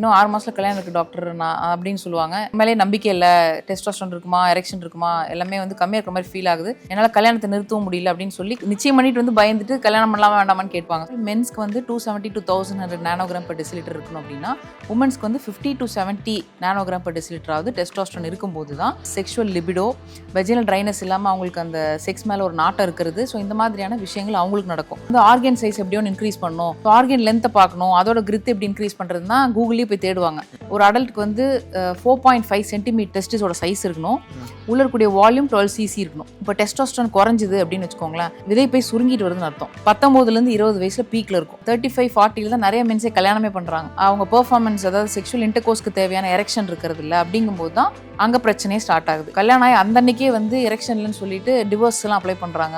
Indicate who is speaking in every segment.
Speaker 1: இன்னும் 6 மாசத்துல கல்யாணம் இருக்கு டாக்டர் நான் அப்படின்னு சொல்லுவாங்க. மேலே நம்பிக்கை இல்லை, டெஸ்டோஸ்டெரான் இருக்குமா, எரெக்ஷன் இருக்குமா, எல்லாமே வந்து கம்மியாக இருக்கிற மாதிரி ஃபீல் ஆகுது, என்னால் கல்யாணத்தை நிறுத்தவும் முடியல அப்படின்னு சொல்லி நிச்சயம் பண்ணிட்டு வந்து பயந்துட்டு கல்யாணம் பண்ணலாமா வேண்டாமான்னு கேட்பாங்க. மென்ஸ்க்கு வந்து 270 to 1100 நானோகிராம் per deciliter இருக்கணும் அப்படின்னா, உமன்ஸ்க்கு வந்து 50 to 70 நானோகிராம் per deciliter ஆகுது டெஸ்டோஸ்டெரான் இருக்கும்போது தான் செக்ஷுவல் லிபிடோ, வெஜினல் ட்ரைனஸ் இல்லாமல் அவங்களுக்கு அந்த செக்ஸ் மேலே ஒரு நாட்டம் இருக்கிறது. ஸோ இந்த மாதிரியான விஷயங்கள் அவங்களுக்கு நடக்கும். இந்த ஆர்கன் சைஸ் எப்படியோ இன்க்ரீஸ் பண்ணணும், ஆர்கன் லென்த்தை பார்க்கணும், அதோட கிரித் எப்படி இன்க்ரீஸ் பண்ணுறதுனா கூகுளே போய் தேடுவாங்க. ஒரு அடல்ட்டுக்கு வந்து 4.5 சென்டிமீட்டர் டெஸ்டிஸோட சைஸ் இருக்கணும், உள்ள இருக்கக்கூடிய வால்யூம் 12 cc இருக்கணும். இப்போ டெஸ்டோஸ்டெரான் குறைஞ்சுது அப்படின்னு வச்சுக்கோங்களேன், விதை போய் சுருங்கிட்டு வருதுன்னு அர்த்தம். 19லேருந்து 20 வயசுல பீக்ல இருக்கும். 35-40 தான் நிறைய மென்ஸே கல்யாணமே பண்றாங்க. அவங்க பெர்ஃபார்மன்ஸ், அதாவது செக்ஷுவல் இன்டர்கோர்ஸ்க்கு தேவையான எரெக்ஷன் இருக்கிறது இல்லை அப்படிங்கும்போது தான் அங்க பிரச்சனையே ஸ்டார்ட் ஆகுது. கல்யாணம் ஆகி அந்த அன்னைக்கே வந்து எரெக்ஷன்லன்னு சொல்லிட்டு டிவோர்ஸ் எல்லாம் அப்ளை பண்றாங்க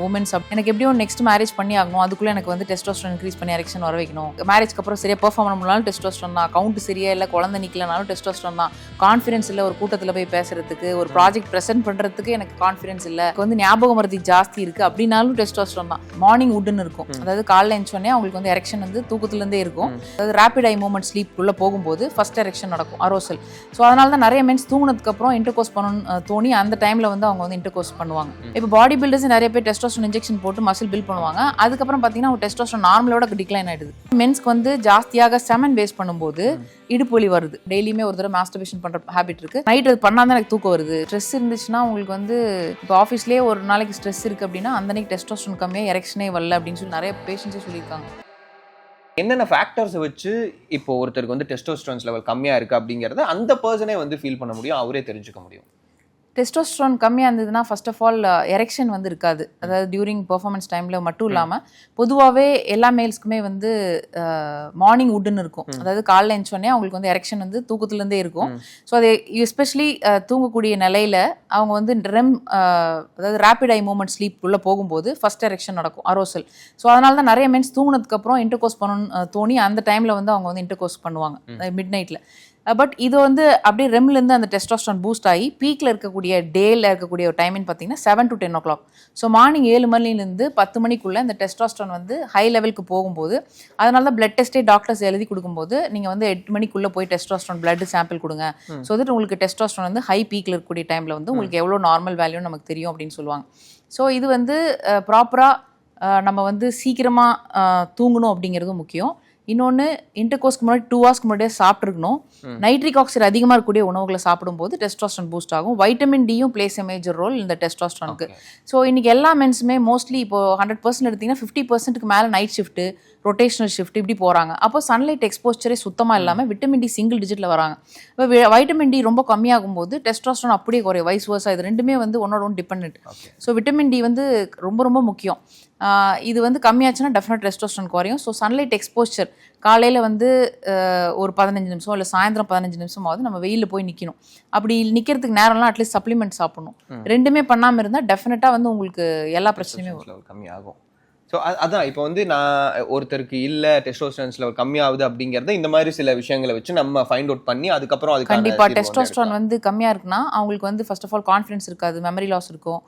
Speaker 1: உமன்ஸ். எனக்கு எப்படியும் நெக்ஸ்ட் மேரேஜ் பண்ணி ஆகணும், அதுக்குள்ள எனக்கு வந்து டெஸ்டோஸ்டெரான் இன்க்ரீஸ் பண்ணி எரெக்ஷன் வர வைக்கணும், மேரேஜ்க்கு அப்புறம் சரியா பெர்ஃபார்ம் பண்ண முடியலாம் டெஸ்டோஸ்டெரான் தான், கவுண்ட் சரியா இல்லை, குழந்தை நிக்கலனாலும் டெஸ்டோஸ்டெரான் தான், கான்ஃபிடன்ஸ் இல்லை ஒரு கூட்டத்தில் போய் பேசுறதுக்கு, ஒரு ப்ராஜெக்ட் ப்ரெசென்ட் பண்றதுக்கு எனக்கு கான்ஃபிடன்ஸ் இல்லை, வந்து ஞாபக மறதி ஜாஸ்தி இருக்கு அப்படின்னாலும் டெஸ்டோஸ்டெரான் தான். மார்னிங் வுட்னு இருக்கும், அதாவது காலைல எழுந்தோடனே அவங்களுக்கு வந்து எரெக்ஷன் வந்து தூக்கத்துலேருந்தே இருக்கும். அதாவது ரேபிட் ஐ மூவ்மெண்ட் ஸ்லீப் உள்ள போகும்போது ஃபர்ஸ்ட் எரெக்ஷன் நடக்கும், அரோசல். ஸோ அதனால தான் நிறைய மென்ஸ் தூங்கினதுக்கு அப்புறம் இன்டர்கோர்ஸ் பண்ணணும்னு தோணி அந்த டைம்ல வந்து அவங்க வந்து இன்டர்கோர்ஸ் பண்ணுவாங்க. இப்போ பாடி பில்டர்ஸ் நிறைய பேர் டெஸ்டோஸ்டெரான் இன்ஜெக்ஷன் போட்டு மசில் பில்ட் பண்ணுவாங்க. அதுக்கப்புறம் பார்த்தீங்கன்னா அவங்க டெஸ்டோஸ்டெரான் நார்மலோட டிக்ளைன் ஆயிடுது. மென்ஸ்க்கு வந்து ஜாஸ்தியாக செமன் வேஸ்ட் பண்ணும்போது இடுப்பு வலி வருது. டெய்லியுமே ஒரு தடவை மாஸ்டர்பேஷன் பண்ற ஹேபிட் இருக்கு, நைட் அது பண்ணாதான் எனக்கு தூக்கம் வருது. ஸ்ட்ரெஸ் இருந்துச்சுன்னா உங்களுக்கு வந்து இப்போ ஆஃபீஸ்லேயே ஒரு நாளைக்கு ஸ்ட்ரெஸ் இருக்கு அப்படின்னா அந்த அன்னைக்கு டெஸ்டோஸ்டெரான் கம்மியாக எரெக்ஷனே வரல அப்படின்னு சொல்லி நிறைய பேஷண்ட்ஸே சொல்லியிருக்காங்க.
Speaker 2: என்னென்ன ஃபேக்டர்ஸை வச்சு இப்போ ஒருத்தருக்கு வந்து டெஸ்டோஸ்டெரான் லெவல் கம்மியாக இருக்குது அப்படிங்கிறத அந்த பர்சனே வந்து ஃபீல் பண்ண முடியும், அவரே தெரிஞ்சுக்க முடியும்.
Speaker 1: டெஸ்டோஸ்டெரான் கம்மியாக இருந்ததுன்னா ஃபர்ஸ்ட் ஆஃப் ஆல் எரெக்ஷன் வந்து இருக்காது. அதாவது டியூரிங் பெர்ஃபார்மன்ஸ் டைமில் மட்டும் இல்லாமல் பொதுவாகவே எல்லா மேல்ஸ்க்குமே வந்து மார்னிங் வுட்னு இருக்கும், அதாவது காலைல எழுந்தோடனே அவங்களுக்கு வந்து எரெக்ஷன் வந்து தூக்கத்துலேருந்தே இருக்கும். ஸோ அது எஸ்பெஷலி தூங்கக்கூடிய நிலையில் அவங்க வந்து ரெம், அதாவது ரேபிட் ஐ மூவ்மெண்ட் ஸ்லீப் உள்ள போகும்போது ஃபர்ஸ்ட் எரெக்ஷன் நடக்கும், அரோசல். ஸோ அதனால தான் நிறைய மென்ஸ் தூங்கினதுக்கப்புறம் இன்டர்கோர்ஸ் பண்ணணும்னு தோணி அந்த டைமில் வந்து அவங்க வந்து இன்டர்கோர்ஸ் பண்ணுவாங்க மிட் நைட்டில். பட் இது வந்து அப்படியே ரெம்லேருந்து அந்த டெஸ்டோஸ்டெரான் பூஸ்ட் ஆகி பீக்கில் இருக்கக்கூடிய டேயில் இருக்கக்கூடிய ஒரு டைமின்னு பார்த்தீங்கன்னா 7 to 10 o'clock. ஸோ மார்னிங் 7 மணிலேருந்து 10 மணிக்குள்ளே இந்த டெஸ்டோஸ்டெரான் வந்து ஹை லெவலுக்கு போகும்போது, அதனால தான் பிளட் டெஸ்ட்டே டாக்டர்ஸ் எழுதி கொடுக்கும்போது நீங்கள் வந்து 8 மணிக்குள்ளே போய் டெஸ்டோஸ்டெரான் பிளட் சாம்பிள் கொடுங்க. ஸோ வந்துட்டு உங்களுக்கு டெஸ்டோஸ்டெரான் வந்து ஹை பீக்கில் இருக்கக்கூடிய டைமில் வந்து உங்களுக்கு எவ்வளோ நார்மல் வேல்யூன்னு நமக்கு தெரியும் அப்படின்னு சொல்லுவாங்க. ஸோ இது வந்து ப்ராப்பராக நம்ம வந்து சீக்கிரமாக தூங்கணும் அப்படிங்கிறதும் முக்கியம். இன்னொன்று, இன்டர்கோர்ஸ்க்கு முன்னாடி 2 hours முன்னாடியே சாப்பிட்ருக்கணும். நைட்ரிக் ஆக்சைடு அதிகமாக இருக்கக்கூடிய உணவுகளை சாப்பிடும்போது டெஸ்டோஸ்டெரான் பூஸ்ட் ஆகும். வைட்டமின் டியும் பிளேஸ் எ மேஜர் ரோல் இந்த டெஸ்டோஸ்டெரானுக்கு. ஸோ இன்னைக்கு எல்லா மென்ஸுமே மோஸ்ட்லி இப்போ 100% எடுத்திங்கன்னா 50%க்கு மேலே நைட் ஷிஃப்ட்டு, ரொட்டேஷனல் ஷிஃப்ட் இப்படி போகிறாங்க. அப்போ சன்லைட் எக்ஸ்போஸ்சரே சுத்தமாக இல்லாமல் விட்டமின் டி சிங்கிள் டிஜிட்டில் வராங்க. இப்போ வைட்டமின் டி ரொம்ப கம்மியாகும் போது டெஸ்டோஸ்டெரான் அப்படியே குறையும், வைஸ் வர்ஸா. இது ரெண்டுமே வந்து ஒன்னோட ஒன்று டிபெண்ட். ஸோ விட்டமின் டி வந்து ரொம்ப ரொம்ப முக்கியம். இது வந்து கம்மியாச்சுன்னா டெஃபினட் டெஸ்டோஸ்டெரான் குறையும். ஸோ சன்லைட் எக்ஸ்போஸ்சர் காலையில் வந்து ஒரு 15 நிமிஷம் இல்லை சாயந்தரம் 15 நிமிஷமாவது நம்ம வெயிலில் போய் நிற்கணும். அப்படி நிற்கிறதுக்கு நேரம்லாம் அட்லீஸ்ட் சப்ளிமெண்ட் சாப்பிடணும். ரெண்டுமே பண்ணாமல் இருந்தால் டெஃபினட்டாக வந்து உங்களுக்கு எல்லா பிரச்சனையுமே
Speaker 2: கம்மியாகும். ஸோ அதான் இப்போ வந்து நான் ஒருத்தருக்கு இல்லை டெஸ்டோஸ்டெரான் லெவல் கம்மியாகுது அப்படிங்கிறத இந்த மாதிரி சில விஷயங்களை வச்சு நம்ம ஃபைண்ட் அவுட் பண்ணி அதுக்கப்புறம் அது
Speaker 1: கண்டிப்பாக டெஸ்டோஸ்டெரான் வந்து கம்மியாக இருக்குன்னா அவங்களுக்கு வந்து ஃபர்ஸ்ட் ஆஃப் ஆல் கான்ஃபிடன்ஸ் இருக்காது, மெமரி லாஸ் இருக்கும்,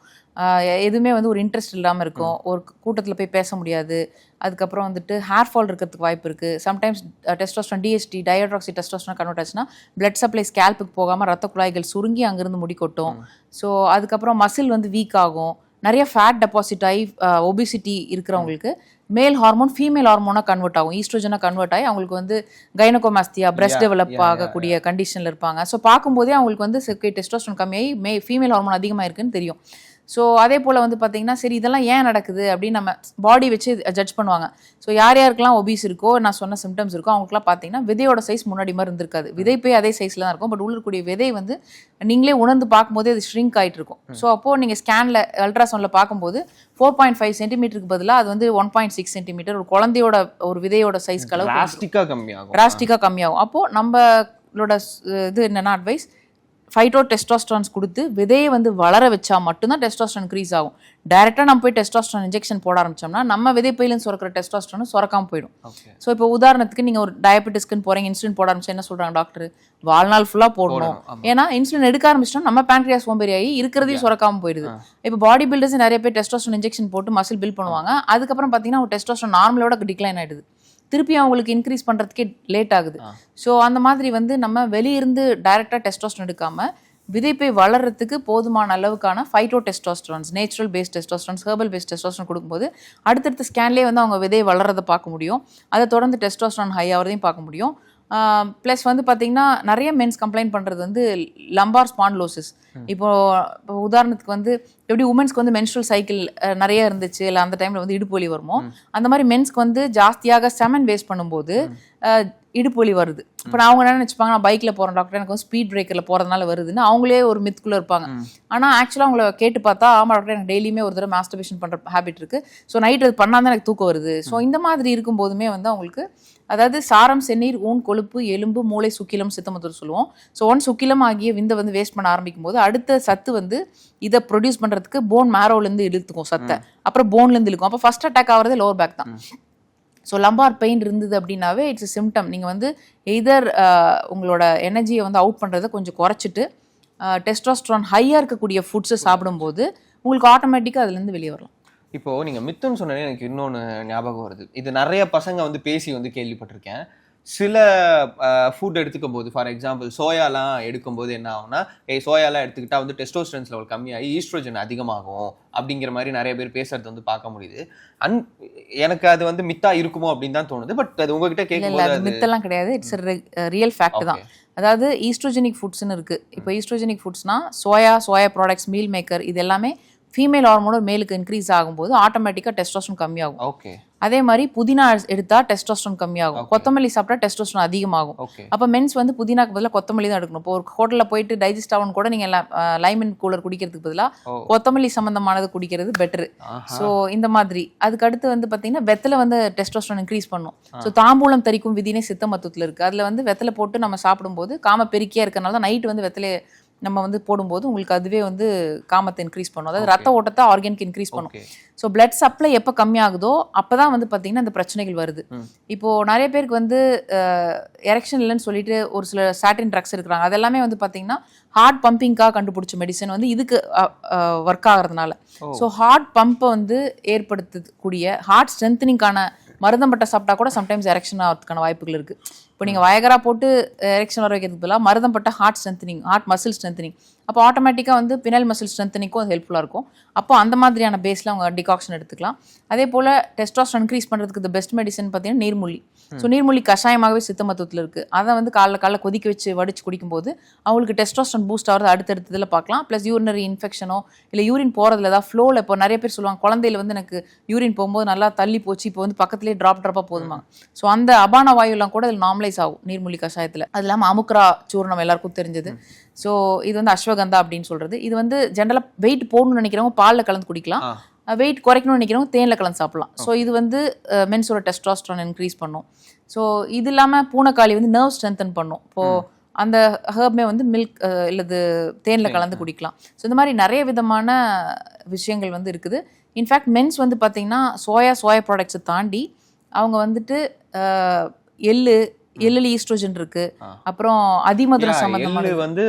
Speaker 1: எதுவுமே வந்து ஒரு இன்ட்ரெஸ்ட் இல்லாமல் இருக்கும், ஒரு கூட்டத்தில் போய் பேச முடியாது. அதுக்கப்புறம் வந்துட்டு ஹேர் ஃபால் இருக்கிறதுக்கு வாய்ப்பு இருக்குது. சம்டைம்ஸ் டெஸ்டோஸ்டெரான் டிஎஸ்டி டயோட்ராக்சி டெஸ்டோஸ்டெரான் கன்வெர்ட் ஆச்சுன்னா பிளட் சப்ளை ஸ்கேல்புக்கு போகாமல் ரத்த குழாய்கள் சுருங்கி அங்கேருந்து முடி கொட்டும். ஸோ அதுக்கப்புறம் மசில் வந்து வீக் ஆகும், நிறைய ஃபேட் டெபாசிட் ஆகி ஒபிசிட்டி இருக்கிறவங்களுக்கு மேல் ஹார்மோன் ஃபீமேல் ஹார்மோனாக கன்வெர்ட் ஆகும், ஈஸ்ட்ரோஜனாக கன்வெர்ட் ஆகி அவங்களுக்கு வந்து கைனகோமாஸ்தியா, பிரஸ்ட் டெவலப் ஆகக்கூடிய கண்டிஷனில் இருப்பாங்க. ஸோ பார்க்கும்போதே அவங்களுக்கு வந்து டெஸ்டோஸ்டெரான் கம்மியாகி ஃபீமேல் ஹார்மோன் அதிகமாக இருக்குன்னு தெரியும். ஸோ அதே போல் வந்து பார்த்தீங்கன்னா சரி இதெல்லாம் ஏன் நடக்குது அப்படின்னு நம்ம பாடி வச்சு ஜட்ஜ் பண்ணுவாங்க. ஸோ யார் யாருக்கெல்லாம் ஒபீஸ் இருக்கோ, நான் சொன்ன சிம்டம்ஸ் இருக்கோ, அவங்களுக்குலாம் பார்த்தீங்கன்னா விதையோட சைஸ் முன்னாடி மாதிரி இருந்திருக்காது. விதை போய் அதே சைஸில் தான் இருக்கும், பட் உள்ளக்கூடிய விதை வந்து நீங்களே உணர்ந்து பார்க்கும்போதே அது ஷ்ரிங்க் ஆகிட்டு இருக்கும். ஸோ அப்போது நீங்கள் ஸ்கேனில் அல்ட்ராசவுண்டில் பார்க்கும்போது 4.5 சென்டிமீட்டருக்கு பதிலாக அது வந்து 1.6 சென்டிமீட்டர் ஒரு குழந்தையோட ஒரு விதையோட சைஸ்க்கு அளவு டிராஸ்டிக்காக கம்மியாகும். அப்போது நம்மளோட இது என்னென்னா அட்வைஸ், ஃபைட்டோடெஸ்டோஸ்டெரான்ஸ் கொடுத்து விதையை வந்து வளர வச்சா மட்டும்தான் டெஸ்டோஸ்டெரான் இன்க்ரீஸ் ஆகும். டைரெக்டாக நம்ம போய் டெஸ்டோஸ்டெரான் இன்ஜெக்ஷன் போட ஆரம்பிச்சோம்னா நம்ம விதைப்பையிலேருந்து சுரக்கிற டெஸ்டோஸ்டெரான் சுரக்காமல் போயிடும். ஸோ இப்போ உதாரணத்துக்கு நீங்கள் ஒரு டயபெட்டிஸ்க்குன்னு போகிறீங்க, இன்சுலின் போட ஆரம்பிச்சா என்ன சொல்கிறாங்க டாக்டர், வாழ்நாள் ஃபுல்லாக போடணும். ஏன்னா இன்சுலின் எடுக்க ஆரம்பிச்சிட்டோம் நம்ம பேன்க்ரியாஸ் சோம்பேறி ஆகி இருக்கிறதையும் சுரக்காமல் போயிடுது. இப்போ பாடி பில்டர்ஸ் நிறைய பேர் டெஸ்டோஸ்டெரான் இன்ஜெக்ஷன் போட்டு மசில் பில்ட் பண்ணுவாங்க. அதுக்கப்புறம் பார்த்தீங்கன்னா டெஸ்டோஸ்டெரான் நார்மலோட டிக்ளைன் ஆகிடுது. திருப்பி அவங்களுக்கு இன்க்ரீஸ் பண்ணுறதுக்கே லேட் ஆகுது. ஸோ அந்த மாதிரி வந்து நம்ம வெளியிருந்து டைரெக்டாக டெஸ்டோஸ்டரான் எடுக்காமல் விதைப்பை வளர்றதுக்கு போதுமான அளவுக்கான phyto testosterones, natural based testosterones, herbal based testosterone கொடுக்கும்போது அடுத்தடுத்த ஸ்கேன்லேயே வந்து அவங்க விதை வளர்றதை பார்க்க முடியும். அதை தொடர்ந்து டெஸ்டோஸ்டரான் ஹை ஆகிறதையும் பார்க்க முடியும். ப்ளஸ் வந்து பார்த்தீங்கன்னா நிறைய மென்ஸ் கம்ப்ளைண்ட் பண்ணுறது வந்து லம்பார் ஸ்பான்லோசிஸ். இப்போ உதாரணத்துக்கு வந்து எப்படி உமன்ஸ்க்கு வந்து மென்ஸ்ட்ரல் சைக்கிள் நிறைய இருந்துச்சு, இல்லை அந்த டைமில் வந்து இடுப்பு வலி வருமோ, அந்த மாதிரி மென்ஸ்க்கு வந்து ஜாஸ்தியாக செமன் வேஸ்ட் பண்ணும்போது இடுப்பு வலி வருது. இப்போ அவங்க என்ன நினச்சிப்பாங்க, நான் பைக்கில் போகிறேன் டாக்டர், எனக்கு வந்து ஸ்பீட் பிரேக்கரில் போகிறதுனால வருதுன்னு அவங்களே ஒரு மித்துக்குள்ளே இருப்பாங்க. ஆனால் ஆக்சுவலாக அவங்கள கேட்டு பார்த்தா, ஆமாம் டாக்டர் எனக்கு டெய்லியுமே ஒரு தடவை மாஸ்டர்பேஷன் பண்ணுற ஹேபிட் இருக்குது, ஸோ நைட் அது பண்ணால் தான் எனக்கு தூக்கம் வருது. ஸோ இந்த மாதிரி இருக்கும்போதுமே வந்து அவங்களுக்கு அதாவது சாரம், செந்நீர், ஊன், கொழுப்பு, எலும்பு, மூளை, சுக்கிலம், சித்தமத்தூர் சொல்லுவோம். ஸோ சுக்கிலம் ஆகிய விந்தை வந்து வேஸ்ட் பண்ண ஆரம்பிக்கும் போது அடுத்த சத்து வந்து இதை ப்ரொடியூஸ் பண்ணுறதுக்கு போன் மேரோலேருந்து இழுத்துக்கும் சத்தை, அப்புறம் போன்லேருந்து இழுக்கும். அப்போ ஃபர்ஸ்ட் அட்டாக் ஆகிறது லோவர் பேக் தான். ஸோ லம்பார் பெயின் இருந்தது அப்படின்னாவே இட்ஸ் சிம்டம். நீங்கள் வந்து எய்தர் உங்களோட எனர்ஜியை வந்து அவுட் பண்ணுறதை கொஞ்சம் குறைச்சிட்டு டெஸ்டோஸ்டரான் ஹையாக இருக்கக்கூடிய ஃபுட்ஸை சாப்பிடும்போது உங்களுக்கு ஆட்டோமேட்டிக்காக அதுலேருந்து வெளியே வரலாம்.
Speaker 2: இப்போ நீங்க மித்துன்னு சொன்னே எனக்கு இன்னொன்று ஞாபகம் வருது. இது நிறைய பசங்க வந்து பேசி வந்து கேள்விப்பட்டிருக்கேன். சில ஃபுட் எடுத்துக்கும் போது, ஃபார் எக்ஸாம்பிள் சோயாலாம் எடுக்கும்போது என்ன ஆகும்னா, சோயாலாம் எடுத்துக்கிட்டா வந்து டெஸ்டோஸ்டரான் லெவல் கம்மியாகி ஈஸ்ட்ரோஜன் அதிகமாகும் அப்படிங்கிற மாதிரி நிறைய பேர் பேசுறது வந்து பார்க்க முடியுது. எனக்கு அது வந்து மித்தா இருக்குமோ அப்படின்னு தான் தோணுது. பட் அது உங்ககிட்ட கேட்கும்போது
Speaker 1: மித்தெல்லாம் கிடையாது, இட்ஸ் ரியல் ஃபேக்ட் தான். அதாவது ஈஸ்ட்ரோஜெனிக் ஃபுட்ஸ்ன்னு இருக்கு. இப்போ ஈஸ்ட்ரோஜெனிக் ஃபுட்ஸ்னா சோயா ப்ராடக்ட்ஸ், மீல் மேக்கர், இது எல்லாமே ஃபீமேல் ஹார்மோன் மேலுக்கு இன்க்ரீஸ் ஆகும்போது ஆட்டோமேட்டிக்காக டெஸ்டோஸ்டரான் கம்மியாகும்.
Speaker 2: ஓகே.
Speaker 1: அதே மாதிரி புதினா எடுத்தா டெஸ்டோஸ்டரான் கம்மியாகும், கொத்தமல்லி சாப்பிட்டா டெஸ்டோஸ்டரான் அதிகமாகும். அப்போ மென்ஸ் வந்து புதினாக்கு பதிலாக கொத்தமல்லி தான் எடுக்கணும். இப்போ ஒரு ஹோட்டலில் போயிட்டு டைஜஸ்ட் ஆகணும் கூட நீங்கள் லைமன் கூலர் குடிக்கிறதுக்கு பதிலாக கொத்தமல்லி சம்மந்தமானது குடிக்கிறது பெட்டரு. ஸோ இந்த மாதிரி அதுக்கு அடுத்து வந்து பார்த்தீங்கன்னா வெத்தலை வந்து டெஸ்டோஸ்டரான் இன்க்ரீஸ் பண்ணும். ஸோ தாம்பூலம் தரிக்கும் விதினே சித்த மருத்துவத்தில் இருக்குது. அதில் வந்து வெத்தலை போட்டு நம்ம சாப்பிடும்போது காம பெருக்கியாக இருக்கனால தான் நைட்டு வந்து வெத்தலை நம்ம வந்து போடும்போது உங்களுக்கு அதுவே வந்து காமத்தை இன்க்ரீஸ் பண்ணும், அதாவது ரத்த ஓட்டத்தை ஆர்கானிக் இன்க்ரீஸ் பண்ணும். ஸோ பிளட் சப்ளை எப்போ கம்மியாகுதோ அப்போ தான் வந்து பார்த்தீங்கன்னா இந்த பிரச்சனைகள் வருது. இப்போது நிறைய பேருக்கு வந்து எரெக்ஷன் இல்லைன்னு சொல்லிட்டு ஒரு சில சாட்டின் ட்ரக்ஸ் இருக்கிறாங்க. அதெல்லாமே வந்து பார்த்தீங்கன்னா ஹார்ட் பம்பிங்காக கண்டுபிடிச்ச மெடிசன் வந்து இதுக்கு ஒர்க் ஆகிறதுனால. ஸோ ஹார்ட் பம்பை வந்து ஏற்படுத்தக்கூடிய ஹார்ட் ஸ்ட்ரென்தனிங்கான மருதம்பட்டை சாப்பிட்டா கூட சம்டைம்ஸ் எரெக்ஷன் ஆகிறதுக்கான வாய்ப்புகள் இருக்குது. இப்போ நீங்கள் வயகரா போட்டு எரெக்ஷன் வர வைக்கிறதுக்கு பதிலாக மருதம்பட்டை heart strengthening, heart muscle strengthening, அப்போ ஆட்டோமேட்டிக்காக வந்து பினல் மசில் ஸ்ட்ரென்தனிங்கும் அது ஹெல்ப்ஃபுல்லாக இருக்கும். அப்போ அந்த மாதிரியான பேஸில் அவங்க டிகாக்ஷன் எடுத்துக்கலாம். அதே போல் டெஸ்டோஸ்டரான் இன்க்ரீஸ் பண்ணுறதுக்கு தி பெஸ்ட் மெடிசன் பார்த்தீங்கன்னா நீர்மூலி. ஸோ நீர்மூலி கஷாயமாகவே சித்த மருத்துவத்தில் இருக்குது. அதை வந்து காலைல கொதிக்க வச்சு வடிச்சு குடிக்கும்போது அவங்களுக்கு டெஸ்டோஸ்டரான் பூஸ்ட் ஆகிறது அடுத்தடுத்ததில் பார்க்கலாம். ப்ளஸ் யூரினரி இன்ஃபெக்ஷனோ இல்லை யூரின் போகிறதுல ஏதாவது ஃப்ளோவில், இப்போ நிறைய பேர் சொல்லுவாங்க குழந்தையில வந்து எனக்கு யூரின் போகும்போது நல்லா தள்ளி போச்சு, இப்போ வந்து பக்கத்துலேயே ட்ராப்பாக போதுமாங்க. ஸோ அந்த அபான வாயுலாம் கூட இதில் நார்மலைஸ் ஆகும் நீர்மூலி கஷாயத்தில். அது இல்லாமல் அமுக்ரா சூர்ணம் எல்லாருக்கும் தெரிஞ்சது. ஸோ இது வந்து அஸ்வகந்தா அப்படின்னு சொல்கிறது. இது வந்து ஜென்ரலாக வெயிட் போடணும்னு நினைக்கிறவங்க பாலில் கலந்து குடிக்கலாம், வெயிட் குறைக்கணும்னு நினைக்கிறவங்க தேனில் கலந்து சாப்பிடலாம். ஸோ இது வந்து மென்ஸோட டெஸ்டோஸ்டரான் இன்க்ரீஸ் பண்ணும். ஸோ இது இல்லாமல் பூனைக்காளி வந்து நர்வ் ஸ்ட்ரென்தன் பண்ணும். இப்போது அந்த ஹெர்ப்மே வந்து மில்க் இல்லது தேனில் கலந்து குடிக்கலாம். ஸோ இந்த மாதிரி நிறைய விதமான விஷயங்கள் வந்து இருக்குது. இன்ஃபேக்ட் மென்ஸ் வந்து பார்த்திங்கன்னா சோயா ப்ராடக்ட்ஸை தாண்டி அவங்க வந்துட்டு எள்ளுல ஈஸ்ட்ரோஜன் இருக்கு, அப்புறம் அதிமதுரம் சம்பந்தமான
Speaker 2: வந்து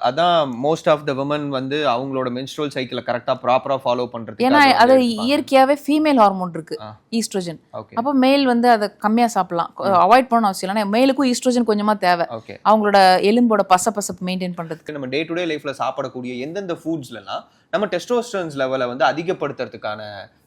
Speaker 2: அதான் மோஸ்ட் ஆஃப் த விமன் வந்து அவங்களோட மென்ஸ்ட்ரல் சைக்கிளை கரெக்டா ப்ராப்பரா ஃபாலோ பண்றது.
Speaker 1: ஏன்னா அது இயற்கையாவே ஃபீமேல் ஹார்மோன் இருக்கு ஈஸ்ட்ரோஜன். அப்போ மேல் வந்து அதை கம்மியா சாப்பிடலாம், அவாய்ட் பண்ணணும் அவசியம் இல்லை. மேலுக்கும் ஈஸ்ட்ரோஜன் கொஞ்சமா தேவை அவங்களோட எலும்போட பசப்பு மெயின்டைன் பண்றதுக்கு.
Speaker 2: நம்ம டே டு டே லைஃப்ல சாப்பிடக்கூடிய எந்தெந்த ஃபுட்ஸ்லாம் நம்ம டெஸ்டோஸ்டரான் லெவலை வந்து அதிகப்படுத்துறதுக்கான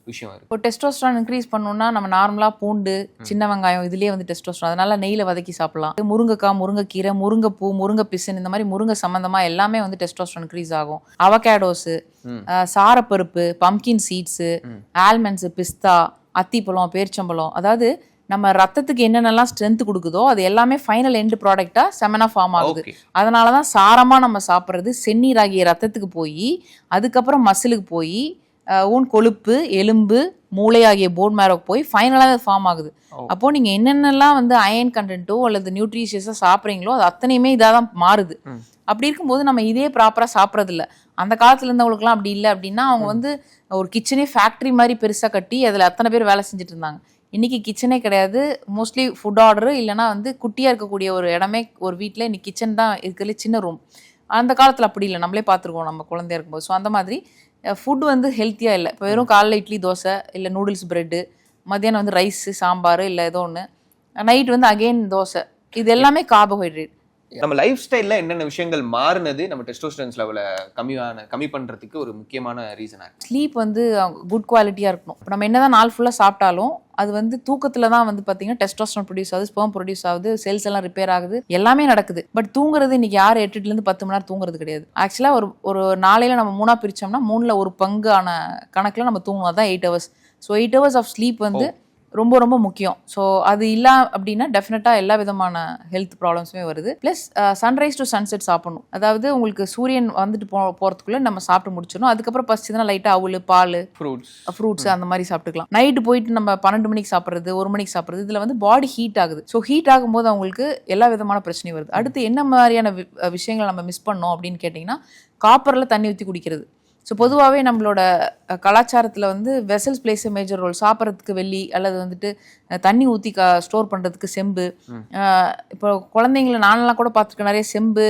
Speaker 2: விஷயம் இருக்கு.
Speaker 1: இப்போ டெஸ்டோஸ்டரான் இன்க்ரீஸ் பண்ணணும்னா நம்ம நார்மலாக பூண்டு, சின்ன வெங்காயம் இதுலேயே வந்து டெஸ்டோஸ்டரான், அதனால நெய்யில் வதக்கி சாப்பிடலாம். முருங்கைக்காய், முருங்கைக்கீரை, முருங்கைப்பூ, முருங்கைப்பிசன், இந்த மாதிரி முருங்கை சம்மந்தமாக எல்லாமே வந்து டெஸ்டோஸ்டரான் இன்க்ரீஸ் ஆகும். அவகேடோஸு, சாரப்பருப்பு, பம்கின் சீட்ஸு, ஆல்மண்ட்ஸு, பிஸ்தா, அத்திப்பழம், பேரிச்சம்பழம், அதாவது நம்ம ரத்தத்துக்கு என்னென்னலாம் ஸ்ட்ரென்த் கொடுக்குதோ அது எல்லாமே ஃபைனல் எண்ட் ப்ராடக்டாக செமனாக ஃபார்ம் ஆகுது. அதனால தான் சாரமாக நம்ம சாப்பிட்றது செந்நீர் ஆகிய ரத்தத்துக்கு போய் அதுக்கப்புறம் மசிலுக்கு போய் ஊன் கொழுப்பு, எலும்பு, மூளை ஆகிய போன் மேரோக்கு போய் ஃபைனலாக அது ஃபார்ம் ஆகுது. அப்போது நீங்கள் என்னென்னலாம் வந்து அயன் கண்டென்ட்டோ அல்லது நியூட்ரிஷியஸாக சாப்பிட்றீங்களோ அது அத்தனையுமே இதாக தான் மாறுது. அப்படி இருக்கும்போது நம்ம இதே ப்ராப்பராக சாப்பிட்றதில்ல. அந்த காலத்தில் இருந்தவங்களுக்குலாம் அப்படி இல்லை அப்படின்னா அவங்க வந்து ஒரு கிச்சனே ஃபேக்ட்ரி மாதிரி பெருசாக கட்டி அதில் அத்தனை பேர் வேலை செஞ்சுட்டு இருந்தாங்க. இன்றைக்கி கிச்சனே கிடையாது, மோஸ்ட்லி ஃபுட் ஆர்டரு இல்லைனா வந்து குட்டியாக இருக்கக்கூடிய ஒரு இடமே ஒரு வீட்டில் இன்றைக்கி கிச்சன் தான் இருக்கிறதுலே சின்ன ரூம். அந்த காலத்தில் அப்படி இல்லை, நம்மளே பார்த்துருக்கோம் நம்ம குழந்தையா இருக்கும்போது. ஸோ அந்த மாதிரி ஃபுட் வந்து ஹெல்த்தியாக இல்லை. இப்போ வெறும் காலைல இட்லி தோசை இல்லை நூடுல்ஸ் பிரெட்டு, மத்தியானம் வந்து ரைஸு சாம்பார் இல்லை ஏதோ ஒன்று, நைட் வந்து அகெயின் தோசை. இது எல்லாமே கார்போஹைட்ரேட்.
Speaker 2: நம்ம லைஃப் ஸ்டைல்ல என்னென்ன விஷயங்கள் மாறுனது நம்ம டெஸ்டோஸ்டெரான் லெவலை கம்மி பண்றதுக்கு ஒரு முக்கியமான ரீசனா?
Speaker 1: ஸ்லீப் வந்து குட் குவாலிட்டியாக இருக்கணும். இப்போ நம்ம என்னதான் நாள் ஃபுல்லாக சாப்பிட்டாலும் அது வந்து தூக்கத்தில் தான் வந்து பார்த்தீங்கன்னா டெஸ்டோஸ்டரான் ப்ரொடியூஸ் ஆகுது, ஸ்பெர்ம் ப்ரொடியூஸ் ஆகுது, செல்ஸ் எல்லாம் ரிப்பேர் ஆகுது, எல்லாமே நடக்குது. பட் தூங்குறது இன்னைக்கு யார் 8 to 10 மணி நேரம் தூங்குறது கிடையாது. ஆக்சுவலாக ஒரு நாளையில நம்ம 3 பிரிச்சோம்னா 3ல் 1 பங்கான கணக்கில் நம்ம தூங்கணும். அதான் 8 hours. So 8 hours of sleep வந்து ரொம்ப ரொம்ப முக்கியம். ஸோ அது இல்லை அப்படின்னா டெஃபினட்டாக எல்லா விதமான ஹெல்த் ப்ராப்ளம்ஸுமே வருது. ப்ளஸ் சன்ரைஸ் டு சன்செட் சாப்பிடணும். அதாவது உங்களுக்கு சூரியன் வந்துட்டு போகிறதுக்குள்ளே நம்ம சாப்பிட்டு முடிச்சிடணும். அதுக்கப்புறம் பசிச்சுதுன்னா லைட்டாக அவுள், பால், ஃப்ரூட்ஸ் அந்த மாதிரி சாப்பிட்டுக்கலாம். நைட்டு போயிட்டு நம்ம 12 மணிக்கு சாப்பிட்றது, 1 மணிக்கு சாப்பிட்றது, இதில் வந்து பாடி ஹீட் ஆகுது. ஸோ ஹீட் ஆகும்போது அவங்களுக்கு எல்லா விதமான பிரச்சனையும் வருது. அடுத்து என்ன மாதிரியான விஷயங்களை நம்ம மிஸ் பண்ணோம் அப்படின்னு கேட்டிங்கன்னா, காப்பரில் தண்ணி ஊற்றி குடிக்கிறது. ஸோ பொதுவாகவே நம்மளோட கலாச்சாரத்தில் வந்து vessels plays a major role. சாப்பிட்றதுக்கு வெள்ளி அல்லது வந்துட்டு தண்ணி ஊற்றி ஸ்டோர் பண்ணுறதுக்கு செம்பு. இப்போ குழந்தைங்களை நானெல்லாம் கூட பார்த்துருக்கேன், நிறைய செம்பு,